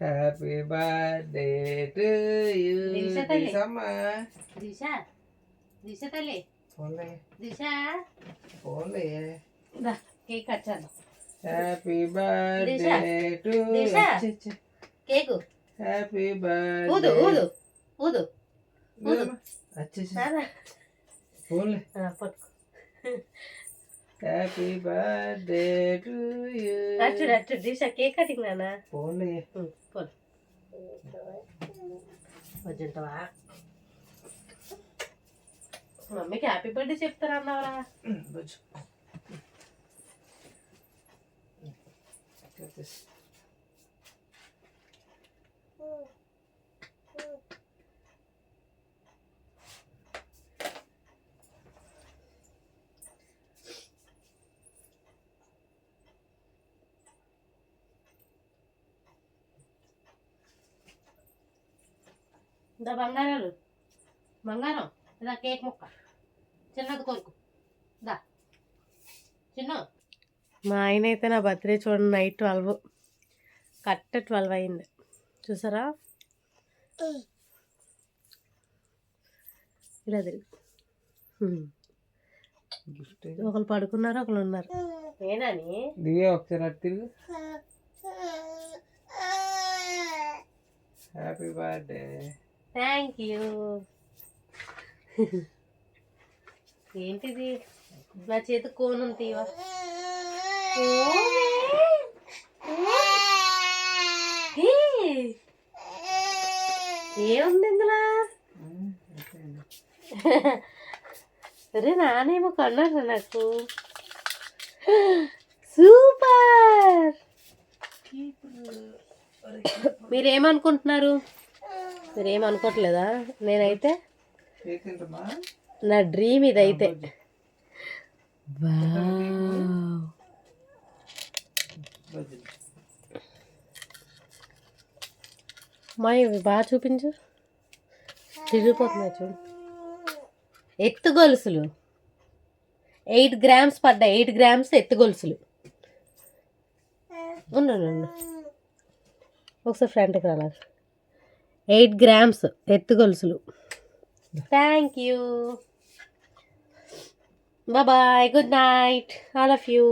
Happy birthday to you Disha తల్లి. దిశమ్మ. దిశ దిశ తల్లి ఫోన్లే దిశ ఫోన్లే. దా కేక్ కట్ చేద్దాం. Happy birthday to Disha. Cake happy ఊదు బర్త్డే. ఊదు ఊదు ఊదు. నాన్న. ఫోన్లే. పట్టుకో. Happy birthday to you. అచ్చుడు అచ్చుడు దిశ కేక్ కటింగ్ నాన్న. ఫోన్లే. పోను వద్దంటావా మమ్మీకి హ్యాపీ బర్త్డే చెప్తారా అన్నావరా. బుజ్జు. దా బంగారాలు బంగారం ఇదా కేక్ ముక్క చిన్నది కొరకు దా చిన్న. మా ఆయన అయితే నా బర్త్డే చూడండి నైట్ 12 కరెక్ట్ 12 అయింది చూసారా. ఇలా తిరిగి ఒకరు పడుకున్నారు ఒకరు ఉన్నారు. ఏనాని దివ్య ఒకసారి అటు తిరుగు. Happy birthday. Thank you. ఏంటిది నా చేతి కోన్ తీవా. ఏముంది ఇందులో. అరే నానేమో కన్నారు నాకు. సూపర్. మీరేమనుకుంటున్నారు? మీరేమనుకోవట్లేదా? నేనైతే నా డ్రీమ్ ఇదైతే. మా ఇవి బాగా చూపించు. తిరిగిపోతున్నాయి చూడు. ఎత్తు గొలుసులు 8 grams పడ్డాయి. 8 grams ఎత్తు గొలుసులు. ఉండు ఒకసారి ఫ్రంట్కి రాలా. 8 grams ఎత్తు గొలుసులు. Thank you. Bye good night all of you.